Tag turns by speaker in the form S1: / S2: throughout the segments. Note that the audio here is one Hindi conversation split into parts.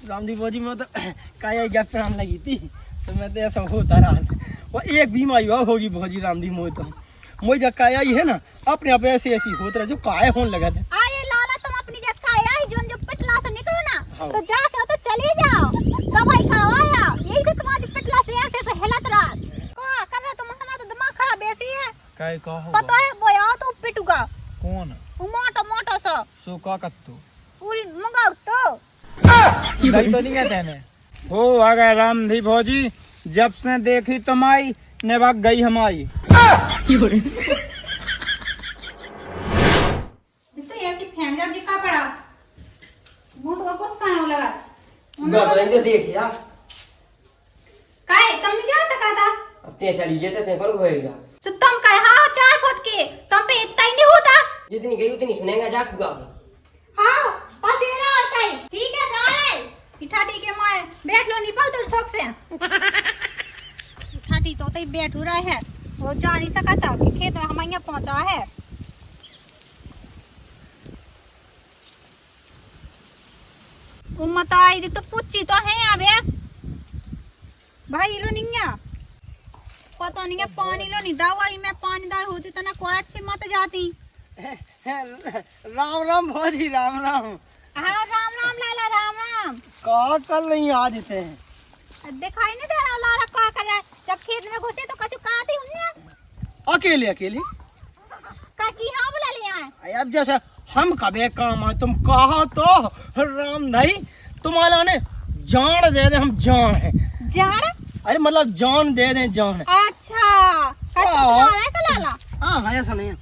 S1: रामदी फौजी में तो काया गैप पे हम लगी थी तो मैं तो ऐसा होता रहा और एक भी माई होगी फौजी रामदी मोह तो मोह जब काया ही है ना अपने आप ऐसे ऐसी होता रहा जो काया होने लगा था।
S2: अरे लाला तुम अपनी जब काया ही जो पिटला से निकलो ना तो जाके तो चले जाओ दवाई करवाया यही से तुम्हारी पिटला से ऐसे हिलत रहा क्या कर रहे तुम हमारा तो दिमाग खराब ऐसी है
S3: काय का होगा
S2: पता है बोया तो पिटूगा
S3: कौन
S2: मोटा मोटा सा
S3: सो का कत्तो
S2: पूरी मंगाओ तो
S3: नहीं तो नहीं कहते ने हो आ गए रामधी फौजी जब से देखी तमाई ने भाग गई हमारी
S2: तो ऐसी फैमिली दिखा पड़ा वो तो गुस्सा है लगा
S1: तो देखिया
S2: काय तुम नहीं जा सका था
S1: अपने चली गए थे कौन होएगा
S2: तो तुम कहे हाँ 4 फुट के तुम पे इतना ही नहीं होता
S1: जितनी गई उतनी सुनेगा जाकूगा
S2: हाँ पसीना आता है ठीक है सारे इठा ठीक है मैं बैठ लो निपल तो शौक से इठा तो तई बैठ हो रहा है वो जा नहीं सका था कि खेत में हम यहाँ पहुंचा है उम्मत आई तो पूछी तो है अबे भाई लो नहीं है पता नहीं है पानी लो नहीं दवाई में पानी दाई होती तो ना कोई अच्छी मत जाती
S1: राम राम फौजी राम राम।
S2: हाँ राम राम लाला राम राम
S1: कहा कल नहीं आज थे
S2: दिखाई नहीं दे रहा लाला क्या कर रहा है जब खेत में घुसे तो कछु कहती हूँ
S1: अकेले अकेले
S2: काकी हाँ बुला लिया है
S1: अब जैसे हम कबे काम है तुम कहा तो राम भाई तुम्हारा ने जान दे दे हम जान है
S2: जान
S1: अरे मतलब जान दे दे जान
S2: अच्छा
S1: हाँ।
S2: है का लाला
S1: हाँ ऐसा नहीं
S2: है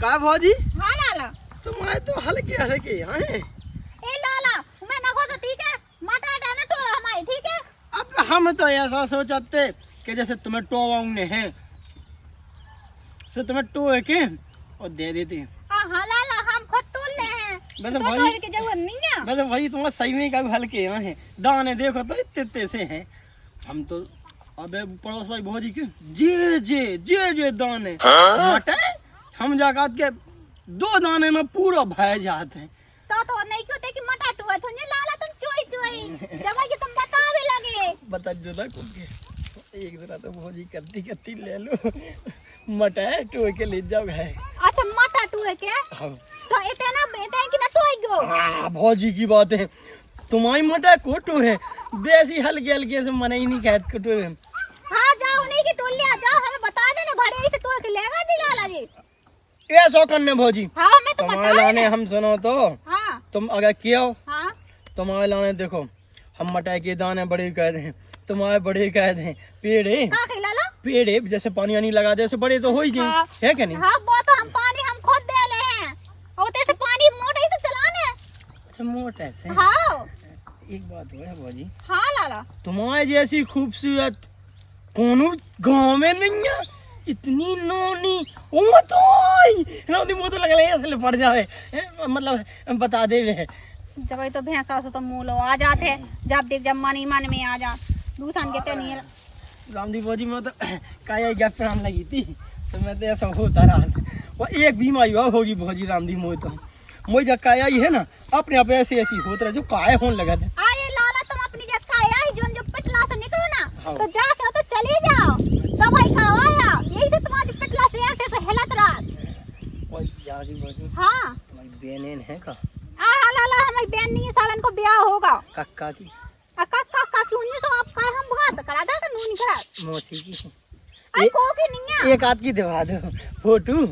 S1: का फौजी
S2: हाँ लाला
S1: तुम्हारे तो हल्के हल्के हैं
S2: ए लाला मैं ना को तो ठीक है मटा डाना टोरा हमारी ठीक है
S1: अब हम तो ऐसा सोचते कि जैसे तुम्हें टोवाऊंगे हैं सो तुम्हें टोए के और दे देते हैं
S2: हाँ लाला हम खुद तोड़ ले हैं
S1: वैसे
S2: तो
S1: भाई
S2: तोड़ की जरूरत नहीं है
S1: वैसे भाई तुम्हारा सही में का हल्के हैं दाने देखो तो इतने इतने से हैं हम तो अबे पड़ोस भाई भौजी के जे दाने मटे हम जाकर के 2 दाने में पूरा भय जाते हैं
S2: तो नहीं क्यों थे कि मटा टुआ तुझे लाला तुम चोई चोई जब कि तुम बतावे लगे
S1: बता जो ना कुछ एक जरा तो भौजी करती ले लो मटा टोए के ले जाओ है
S2: अच्छा मटा टुए के
S1: हाँ
S2: तो इतना बेटे कि ना टोई गो
S1: हाँ भौजी की बात है तुम्हारी मटा को टोए बेसी हल्के हल्के से मना ही नहीं कहत को टोए
S2: हाँ जाओ नहीं कि टोल लिया जाओ हमें बता देना भड़े से टोए के लेगा दी लाला जी
S1: ये सौ करने भौजी
S2: हाँ मैं तो
S1: तुम्हारे लाने हम सुनो तो
S2: हाँ
S1: तुम अगर किया हो
S2: हाँ
S1: तुम्हारे लाने देखो हम मटाई के दाने बड़े कह दें तुम्हारे बड़े कह दें पेड़े
S2: का के लाला
S1: पेड़े जैसे पानी वानी लगा दे ऐसे बड़े तो हो ही जाए
S2: हाँ।
S1: है क्या नहीं
S2: हाँ वो तो हम पानी हम खुद दे ले हैं और तेरे पानी मोटा ही तो चलाने
S1: अच्छा मोटा से
S2: हाँ
S1: एक बात है भौजी
S2: हाँ लाला
S1: तुम्हारे जैसी खूबसूरत कोनो गांव में नहीं है इतनी नोनी ओ तो नोनी मुंह तो लग रहा है ऐसे पड़ जाए मतलब बता दे वे
S2: जब तो भैंसा से तो मुँह लो आ जाते जब देख जब मन में आ जा दूसरा के नहीं
S1: रामदी फौजी में तो काया गैप पे हम लगी थी तो मैं तो ऐसा होता रहा और एक भी माई होगी भौजी रामदी मोह तो मोह जब काया ही है ना अपने आप ऐसी ऐसी होता रहा जो काया होने लगा था।
S2: अरे लाला तुम अपनी जब काया ही जो पिटला से निकलो ना
S1: हाँ।
S2: तो जाके तो चले जाओ दवाई करवाया यही से तुम्हारी पिटला से ऐसे हिलत रहा
S1: और यारी भौजी
S2: हाँ
S1: तुम्हारी बहन है का
S2: लाला हमारी बहन नहीं है सावन को ब्याह होगा
S1: कक्का की
S2: काका की उन्हीं से आप का हम बात करा था नूनी करा
S1: मौसी की
S2: अरे को की नहीं है
S1: एक आध की दिखा दो फोटो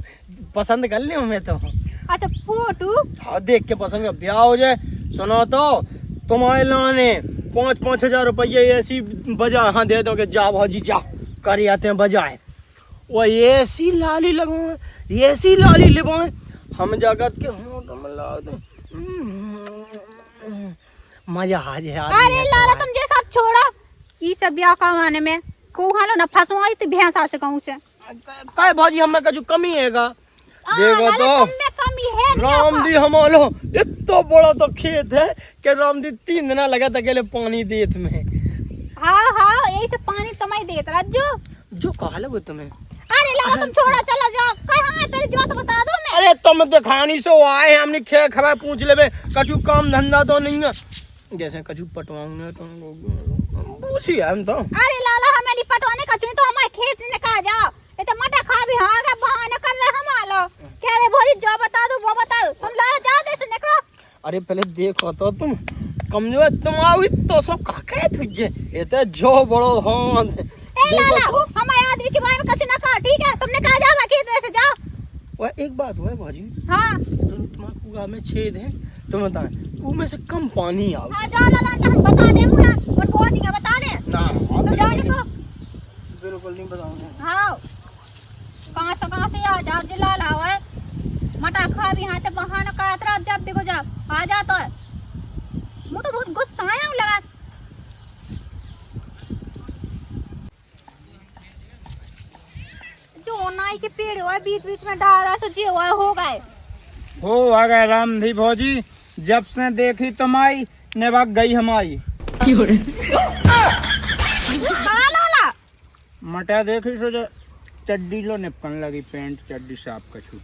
S1: पसंद कर लियो मैं तो
S2: अच्छा फोटो
S1: हाँ देख के पसंद का ब्याह हो जाए सुनो तो तुम्हारे लाने 5,000 रुपये ऐसी बजा हाँ दे दो कि जा भौजी जा कर आते हैं बजाए वो ऐसी लाली लगाए ऐसी लाली लगाए हम जाकर के होंठ मिला दे मजा आ जाए।
S2: अरे लाला तुम ये सब छोड़ा ये सब ब्याह करवाने में को हालो ना फंसवाई तो भैंसा से कहूं से
S1: काय भौजी हमें का जो कमी हैगा देखो तो
S2: कमी है
S1: रामदी हमारो इतना बड़ा तो खेत है कि रामदी 3 दिन लगा था अकेले पानी देत में
S2: हाँ यही से पानी तुम्हें देता रज्जू
S1: जो कहा लगे तुम्हें
S2: अरे लाला तुम छोड़ा चला जाओ कहाँ है पहले जो तो बता दो मैं
S1: अरे तुम दिखानी सो आए हमने खे खबर पूछ ले कछु काम धंधा तो नहीं है जैसे कछु पटवाऊंगे तो पूछी हम तो।
S2: अरे लाला हमें नहीं पटवाने कछु तो हमारे खेत में कहा जाओ। ये तो मटा खा भी हाँ का बहाना कर रहे हम आलो। कह रहे भोजी जो बता दो वो बता दो। तुम लाला जाओ देश निकलो।
S1: अरे पहले देखो तो तुम कमजोर तुम आओ तो सब काके तुझे ये तो जो बड़ो हाँ
S2: ए लाला हमारे आदमी के बारे में कछु ना कहो ठीक है। तुमने कहा जाओ खेत में से जाओ।
S1: वह एक बात हुआ भाजी
S2: हाँ
S1: तुम्हारे कुआ में छेद है तुम बताए वो में से कम पानी आओ।
S2: हाँ जाओ लाला तो हम बता दे मुना और भोजी का बता दे
S1: ना
S2: तो जाओ निकलो।
S1: बिल्कुल नहीं बताऊंगा।
S2: हाँ कहाँ से आ जाओ जी लाला है मटा खा भी हाँ तो बहाना का यात्रा जब देखो जाओ आ जाता है। मुझे तो बहुत गुस्सा आया हूँ लगा। जो नाई के पेड़ हुआ बीच बीच में डाला तो जी हुआ हो गए।
S3: हो आ गए रामधी भौजी जब से देखी तुम्हारी ने भाग गई हमारी।
S2: कहाँ लाला
S3: मटा देखी सो जो चड्डी लो निपकन लगी पैंट चड्डी साफ कछु।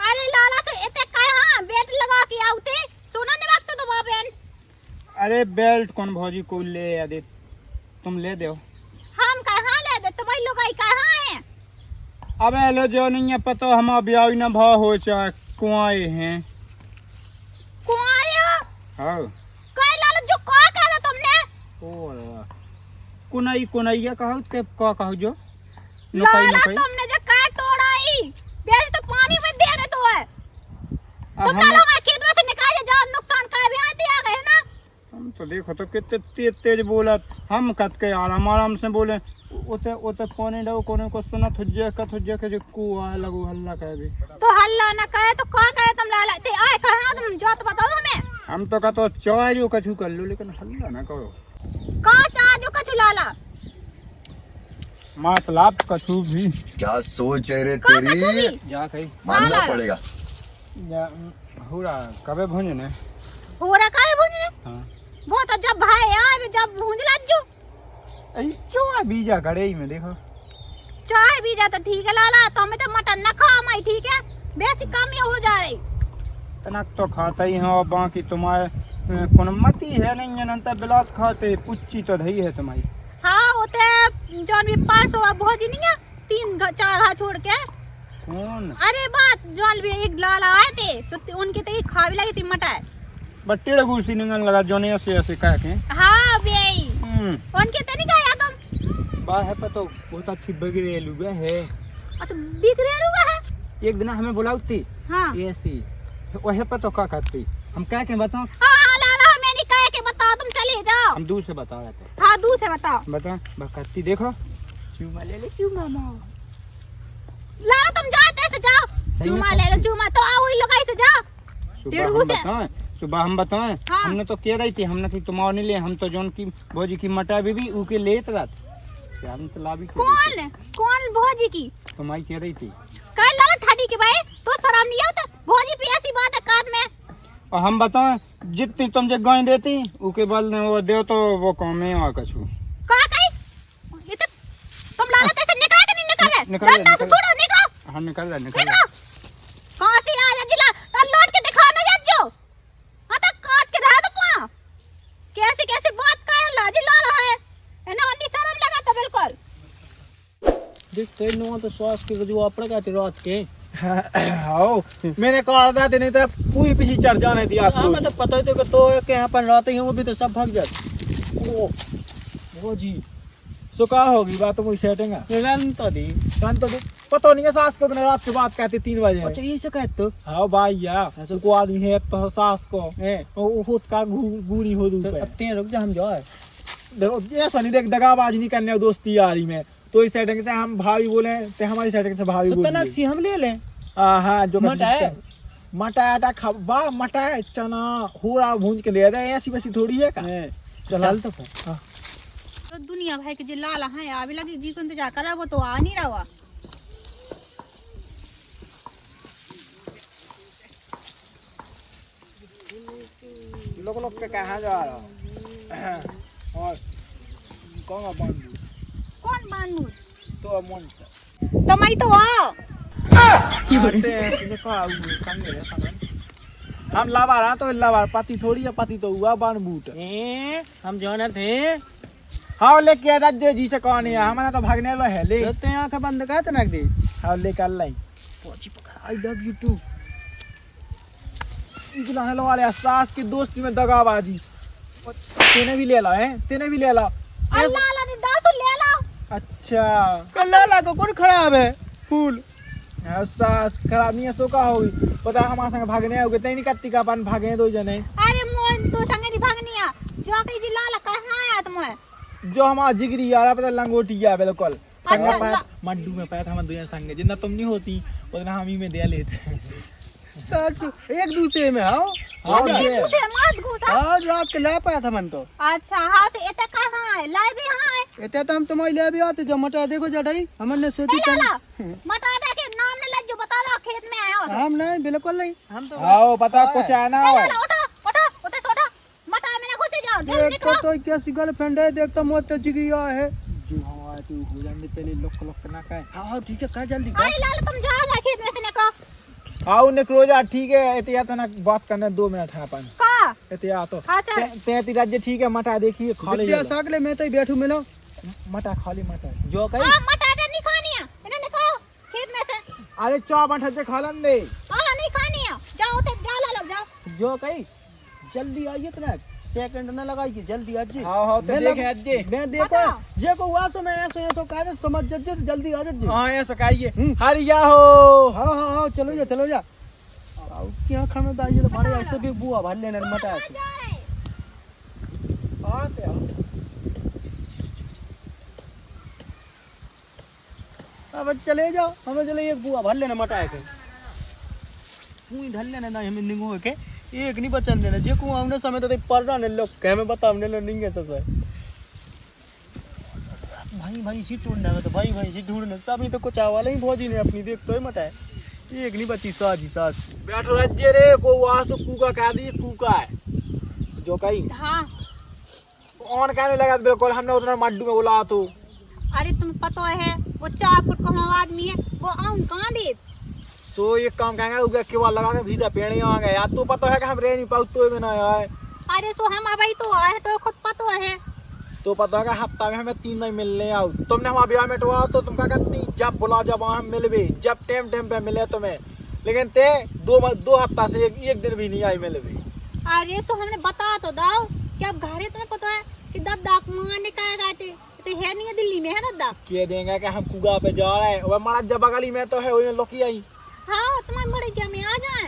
S2: अरे लाला से इतने कहाँ बेट लगा के आउते सोना ने बात तो वहाँ बहन।
S3: अरे बेल्ट कौन भौजी को ले या दे तुम ले दो।
S2: हम कहाँ ले दे तुम्हारी लोग आई कहाँ है।
S3: अबे लो जो नहीं है पता हम ब्याह न भाव हो चाहे कुआए हैं।
S2: कुंवारे हो
S3: हाँ
S2: कहीं लाला जो कहा कहा तुमने।
S3: ओ कुनाई कुनाइया कहो ते का कहो जो
S2: लाला तुमने जो कार तोड़ाई बेच तो पानी में दे रहे तो है। तुम लाला मैं खेत में से निकाल जाओ नुकसान का भी आते आ गए ना।
S3: हम तो देखो तो कितने तेज तेज बोला हम कत के आराम आराम से बोले उते उते कोने दो कोने को सुना थुज्जे के जो कुआ लगो हल्ला कर भी
S2: तो हल्ला ना करे तो क्या करे तुम लाला ते आए कहां तुम जो तो बताओ हमें।
S3: हम तो कहतो चाय जो कछु कर लो लेकिन हल्ला ना करो।
S2: कहां चाह जो कछु लाला
S3: मतलब कछु भी
S4: क्या सोच है रे
S2: कहां कछु
S4: तेरी
S2: भी
S3: जा कही
S4: मानना पड़ेगा।
S3: या हुरा कबे भोजन है।
S2: हो रहा काहे भूंजने।
S3: हां
S2: वो तो जब भाई आए जब भूंज लाजू
S3: ऐ चाय बीजा गड़े ही में देखो
S2: चाय भी जा तो ठीक है लाला तो हमें तो मटन ना खा मैं ठीक है बेसी कम ही हो जा रही।
S3: तनक तो खाता ही है और बाकी तुम्हारे कोन मती है नहीं है नंतर बिलात खाते पुच्ची तो धई है तुम्हारी।
S2: हाँ होते जौन भी 500 भोजी नहीं है 3-4 घा छोड़ के।
S3: कौन
S2: अरे बात जौन भी एक लाला आए थे तो उनके तो एक खा भी लगी थी मटाए
S3: बट्टेड़ गुसी निंगन लगा जोने ऐसे कह के।
S2: हाँ बेई उनके तो नहीं खाया तुम।
S3: बात है पतो बहुत अच्छी बगरे लुगा है।
S2: अच्छा बिगड़े रुआ है।
S3: एक दिन हमें बुलाती
S2: हाँ
S3: ऐसी वह पतो का करती हम कह के बताओ।
S2: हाँ लाला हमें नहीं कहे के बताओ तुम चले जाओ।
S3: हम दूर से बता रहे थे।
S2: हाँ दूर से बताओ
S3: बता बकती देखो चूमा ले चूमा माओ
S2: लाला तुम जाते से जाओ चूमा ले लो चूमा तो आओ ही लगाई से जाओ।
S3: सुबह हम बताएं
S2: हाँ।
S3: हमने तो कह रही थी हमने कि तुम और नहीं ले हम तो जोन की भौजी की मटा भी उके लेत रात हम तो लाभी
S2: कौन भौजी की
S3: तुम्हारी कह रही थी।
S2: कल लाला ठाडी के भाई तो शर्म नहीं आता भौजी पे ऐसी बात है काद में।
S3: और हम बताएं जितनी तुम जब गाय देती उके बाद में वो दे तो वो काम में आ कछु
S2: का कहीं ये तो तुम लाला तैसे निकल के नहीं निकल रहे छोड़ो निकलो।
S3: हम निकल रहे
S2: कहां से आया जिला लौट के दिखा ना जाजो। हां तो काट के रहा तो पा कैसे कैसे बात कर लाजी लाला है एना अन्नी शर्म लगा तो बिल्कुल
S1: देख तेरे नो तो श्वास के जो आपड़ा का रात के।
S3: आओ मैंने कहा था नहीं तो पूरी पीछे चढ़ जाने दिया।
S1: हाँ मैं तो पता ही तो के यहाँ पर रहते हैं वो भी तो सब भाग जाते।
S3: ओ वो जी सो का होगी बात तो मुझे सेटिंग है
S1: रन तो दी
S3: पता नहीं है सास को अपने रात के बाद कहते 3 बजे।
S1: अच्छा ये से कहते तो
S3: हाँ भाई यार ऐसे को आदमी है तो सास को
S1: है
S3: वो खुद का गुरी हो दूं पे
S1: अब तेरे रुक जा हम जाए।
S3: देखो ऐसा नहीं देख दगाबाजी नहीं करने दोस्ती यारी में तो इस सेटिंग से हम भाभी बोले तो हमारी सेटिंग से भाभी
S1: तो
S3: बोले
S1: तनक्सी हम ले लें।
S3: हाँ जो
S1: मटा
S3: आटा खबा मटा चना हुआ भूंज के ले रहे ऐसी वैसी थोड़ी है का
S1: चल तो फिर
S2: तो दुनिया भाई के जो लाला है अभी लगे जी को इंतजार कर रहा वो तो आ नहीं रहा।
S3: लोग के कहाँ जा रहा और कौन बांधू
S2: कौन बानू
S3: तो मन
S2: तुम्हारी तो आओ
S3: आते हैं का संग है संग हम लावार तो लावार पति थोड़ी है, पति तो हुआ बन बूट।
S1: हम जौन थे
S3: हाँ लेके राज्य जी से कौन है, हमारा तो भागने लो है ले
S1: तो आंख बंद कर तनक दे।
S3: हाँ लेकर लाई
S1: पहुंची पकड़ आई लव यू टू।
S3: इतना हेलो वाले सास की दोस्ती में दगाबाजी। तेने भी ले ला है, तेने भी ले ला।
S2: अल्लाह अल्लाह ने दासु ले लो।
S3: अच्छा
S1: कल्ला को कौन खराब है फूल।
S3: हाँ, सास खराब नहीं है सो का होगी पता हमारे संग भागने आओगे तैनी कत्ती का पान भागे दो जने।
S2: अरे मोहन तू संगे नहीं भागनिया जो कहीं जी लाला कहां आया तुम।
S3: जो हमारा जिगरी यार पता लंगोटी है बिल्कुल
S2: अच्छा,
S3: मड्डू में पाया था हम दोनों संग जितना तुम नहीं होती उतना हम ही में दे लेते।
S1: एक दूसरे में आओ।
S3: हाँ
S2: ये
S3: ये
S2: तुझे मत घुसा।
S1: आज रात के ला पाया था मन तो।
S2: अच्छा हाँ से एते कहां है लाई भी हां है।
S1: इतने तो हम तुम्हारे ले भी आते जो मटा देखो जटाई हमने सोची
S2: ए लाला मटा दे के नाम ने लज्जो बता लो खेत में आया हो।
S1: हम नहीं बिल्कुल नहीं हम तो
S3: आओ पता कुछ आना
S2: ए
S3: हो।
S2: लाला उठो उठो उते सोटा मटा में ना घुसे जाओ जल्दी
S1: देख
S2: निकलो।
S1: तो कैसी गर्लफ्रेंड है देख तो मौत जिगरी है।
S3: जो हवा तू हो जाने पहले लोक लोक ना का
S1: हाँ ठीक है कहा जल्दी
S2: अरे लाला तुम जाओ ना खेत में से निकलो।
S3: आओ निकलो जा ठीक है एतिया तो ना बात करने 2 मिनट है अपन
S2: का
S3: एतिया तो
S2: हाँ चल।
S3: तेती राज्य ठीक है मटा देखिए खाली
S1: बिटिया सागले में तो ही बैठू मिलो
S3: मटा खाली मटा
S1: जो कही
S2: हां मटा नहीं खानी है इन्हें निकालो खेत में से।
S3: अरे चा मटा से खालन दे
S2: हां नहीं खानी है जाओ ते जा लाला जाओ।
S1: जो कही जल्दी आइए तना सेकंड न लगाइए जल्दी आज
S3: हाँ हाँ तो देखे अज्जे
S1: मैं देखो जे को हुआ सो मैं ऐसो कार्य समझ जज जल्दी आ जज।
S3: हाँ ये सकाइए हरिया हो।
S1: हाँ हाँ हाँ चलो जा आओ क्या खाना दाइए तो भाड़े ऐसे भी बुआ भाल लेने मटा ऐसे
S3: आते आओ
S1: अब चले जाओ हमें चले एक बुआ भर लेना मटा के तू ढल लेना ना हमें निगो के एक नहीं बचन देना जे को हमने समय तो पर रहा ने लोग कह में बता हमने नहीं है सब भाई सी ढूंढना है तो भाई सी ढूंढना सब नहीं तो कुछ आवाला ही भौजी ने अपनी देख तो ही मटा है एक नहीं बची सास
S3: बैठो राज्य रे को वास तो कूका कह दी कूका है जो कही
S2: हाँ
S3: ऑन कहने लगा बिल्कुल हमने उतना मड्डू में बोला तो।
S2: अरे तुम पता है वो 4 फुट का आदमी है वो आऊं कहाँ दे।
S3: तो एक काम कहेंगे उगे के वाल लगा के भीतर पेड़ आ गए यार तो पता है कि हम रह नहीं पाऊ तो में ना आए।
S2: अरे सो हम भाई तो आए तो खुद पता है
S3: तो पता है कि हफ्ता में हमें 3 दिन मिलने आओ तुमने हमारा ब्याह में टवा तो तुम क्या कहती जब बुला जब हम मिलबे जब टाइम पे मिले तुम्हें लेकिन ते 2 हफ्ता से एक दिन भी नहीं आई मिलबे।
S2: अरे सो हमने बता तो दाओ कि अब घरे तुम्हें पता है कि दब दाक मंगाने का गाते तो है नहीं है दिल्ली में है ना दा
S3: के देंगे कि हम कुगा पे जा रहे हैं और हमारा जबगली में तो है वही लोकी आई
S2: हाँ तुम्हारे मरे क्या में आ जाए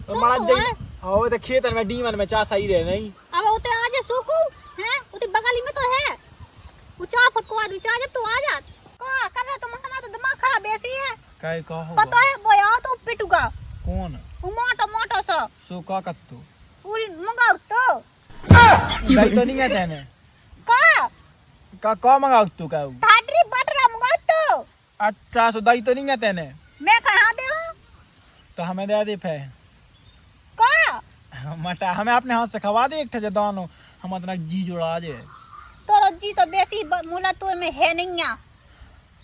S3: हमारा जई हां तो खेत में डीमन में चा सही रहे नहीं
S2: अब उते आ जा सुकू हैं उते बगली में तो है वो 4 फुट को आदमी चाहे तो आ जा का कर रहा तुम हमारा तो दिमाग खराब बेसी है
S3: काय का हो
S2: पता है बोया तो पिटूगा
S3: कौन
S2: वो मोटा सा
S3: सो का कत्तो
S2: पूरी मंगाओ तो
S3: भाई तो नहीं कहते हैं का मंगाओ तू का
S2: बैटरी बटरा मंगाओ तो।
S3: अच्छा सो दाई तो नहीं कहते हैं
S2: मैं कहाँ दे हूँ
S3: तो हमें दे दे फे
S2: का
S3: मटा हमें अपने हाथ से खवा दे एक ठे दानो हम अपना जी जोड़ा जे
S2: तोरो जी तो बेसी मूला तो में है नहीं है।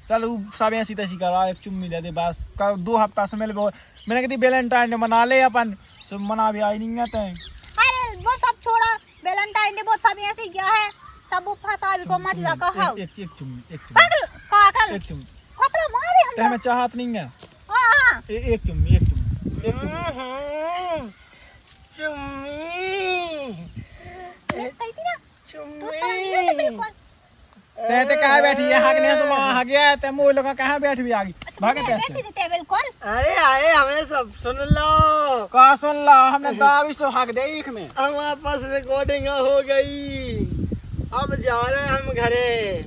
S3: चल उ सब ऐसी तैसी करा एक चुम्मी दे दे बस 2 हफ्ता से मिले मैंने कहती वैलेंटाइन डे मना ले अपन तो मना भी आई नहीं आते हैं।
S2: अरे वो सब छोड़ा वैलेंटाइन डे वो सब ऐसे क्या है सब वो फंसा भी को मत लगा हां
S3: एक चुम्मी
S2: का कर
S3: एक चुम्मी
S2: खतरा मारे हम
S3: हमें चाहत नहीं है
S2: हां
S3: एक चुम्मी
S2: कैसी ना तू समझ ले बिल्कुल
S3: ते कहाँ बैठी है हगने से वहां हग गया ते मोह लगा कहाँ बैठ भी आ गई भागे
S2: बैठी
S3: कैसे
S2: थी बिल्कुल।
S1: अरे आए हमें सब सुन लो
S3: का सुन ला हमने दावी सो हग दे एक में
S1: हमारे पास रिकॉर्डिंग हो गई अब जा रहे हैं हम घरे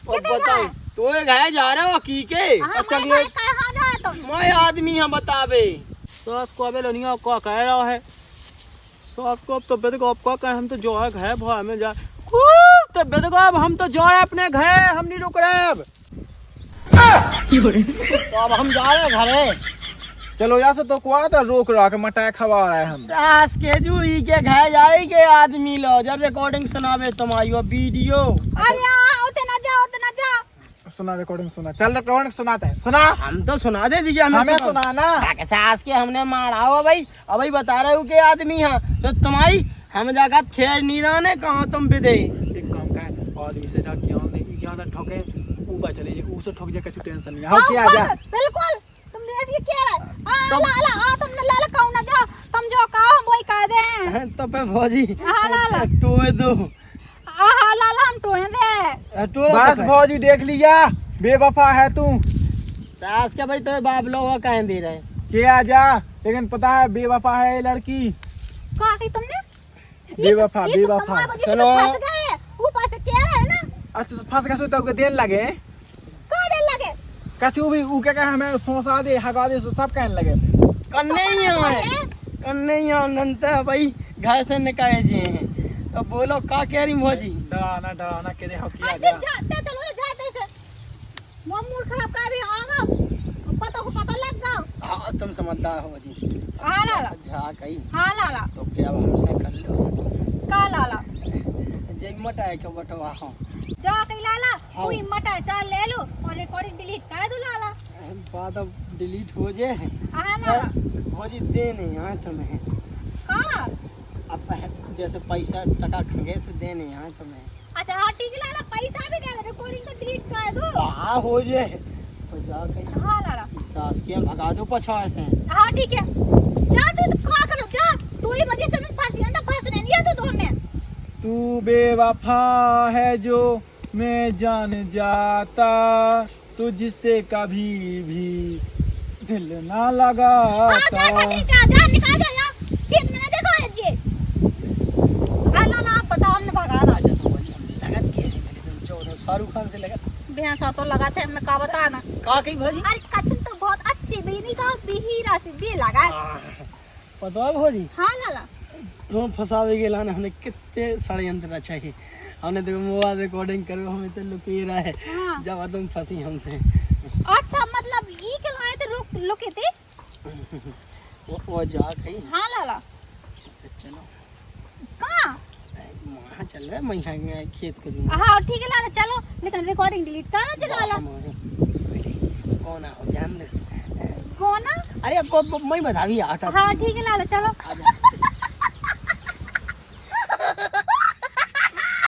S1: और
S2: किधर
S1: बताओ
S2: गए?
S1: तू घर जा रहे हो की के
S2: हां
S3: चलिए।
S2: कहां जा तुम
S1: मैं आदमी हम बतावे सास को अबे लोनिया को कह रहा है सास को अब तबियत को आपका कहे हम तो जो है घर भाई में जा तबियत को अब हम तो जा रहे अपने घर हम नहीं रुक रहे अब तो अब हम जा रहे घरे
S3: चलो यहाँ से तो कुआ था रोक रहा मटा खवा रहा है हम
S1: सास के जूही के घर जाए के आदमी लो जब रिकॉर्डिंग सुनावे तुम्हारी वीडियो
S2: अरे हां उते ना जा
S3: सुना रिकॉर्डिंग सुना, चल रिकॉर्डिंग सुनाते हैं, सुना।
S1: हम तो सुना दे दीजिए
S3: हमें सुनाना।
S1: सास के हमने मारा हो भाई, अभी बता रहे हो कि आदमी है तो तुम्हारी हम जाकर खेर नहीं रहने कहाँ तुम भी दे।
S3: एक काम कर और इसे जा क्या नहीं क्या ना ठोके ऊपर चले जाए, उसे ठोक जाए, कुछ टेंशन नहीं है। हाँ क्या जा
S2: बिल्कुल तुम ऐसे कह रहे हां लाला हां तुमने लाला कहू ना जाओ, तुम जो कहो हम वही कह दे।
S1: तो पे भौजी
S2: हां लाला
S1: टोए दो।
S2: हां लाला हम टोए दे।
S3: बस भौजी देख लिया, बेवफा है तू।
S1: सास के भाई तो बाप लोग कहें दे रहे
S3: क्या जा, लेकिन पता है बेवफा है ये लड़की,
S2: कहा कि तुमने
S3: बेवफा बेवफा।
S1: सुनो
S2: ऊपर से कह रहे हैं ना
S3: अच्छा तो फंस गए तो देर लगे,
S2: कहाँ देर लगे
S3: कछु भी ऊ क्या हमें सोसा दे हगा दे सब कहने लगे।
S1: कन्ने ही है कन्ने ही नंता भाई घर से निकाले जी हैं तो बोलो का कह रही भौजी।
S3: डराना के दे हो किया
S2: अरे
S3: जा।
S2: जाते चलो जाते से मूड खराब कर भी आगा पता को पता लग गया।
S1: हाँ तुम समझदार हो जी।
S2: हाँ लाला
S1: झा कही
S2: हाँ लाला
S1: तो फिर अब हमसे कर लो।
S2: का लाला
S1: जे मटाए के बटवा हो
S2: जा कहीं लाला
S1: हाँ।
S2: कोई मटा चाल ले लो और रिकॉर्डिंग डिलीट कर दो लाला।
S1: बात अब डिलीट हो जाए
S2: हाँ लाला
S1: भौजी दे नहीं यहाँ तुम्हें
S2: कहाँ
S1: अब जैसे पैसा टका खगे से दे नहीं यहाँ तुम्हें।
S2: अच्छा हाँ ठीक है लाला पैसा भी दे दो रिकॉर्डिंग तो डिलीट कर दो।
S1: हाँ हो जाए तो जा कहीं
S2: हाँ लाला
S1: सास के भगा दो पछाड़ से।
S2: हाँ ठीक है जा तू कहाँ करो जा तू ही वजह से मैं फांसी अंदर फांसी नहीं दिया तो हमें।
S3: तू बेवफा है जो मैं जान जाता, तुझसे कभी भी दिल ना लगाता।
S2: जा निकाल दो यार फिर मैंने देखा है जी। हाँ लाला आप बताओ हमने भगा था।
S1: लगत के शाहरुख खान से लगत
S2: भैंसा तो लगाते हैं मैं का बता ना।
S1: का कही भौजी
S2: अरे कछुन तो बहुत अच्छी बीनी का बीहीरा से भी लगा।
S1: पता है भौजी
S2: हाँ लाला
S1: तुम फंसावे के लाने हमने कितने षड्यंत्र चाहिए। हमने तो मोबाइल रिकॉर्डिंग करो हमें तो लुके रहा है
S2: हाँ।
S1: जब तुम फंसी हमसे।
S2: अच्छा मतलब ये के लाए थे लुके थे।
S1: वो जा कहीं
S2: हाँ लाला
S1: चलो
S2: कहाँ
S1: वहाँ चल रहा है मैं खेत को दूंगा।
S2: हाँ ठीक है लाला चलो लेकिन रिकॉर्डिंग डिलीट करो जी लाला।
S1: कौन हो ध्यान दे
S2: कौन है?
S1: अरे अब मैं बता भी आटा।
S2: हाँ ठीक है लाला चलो।
S1: आजा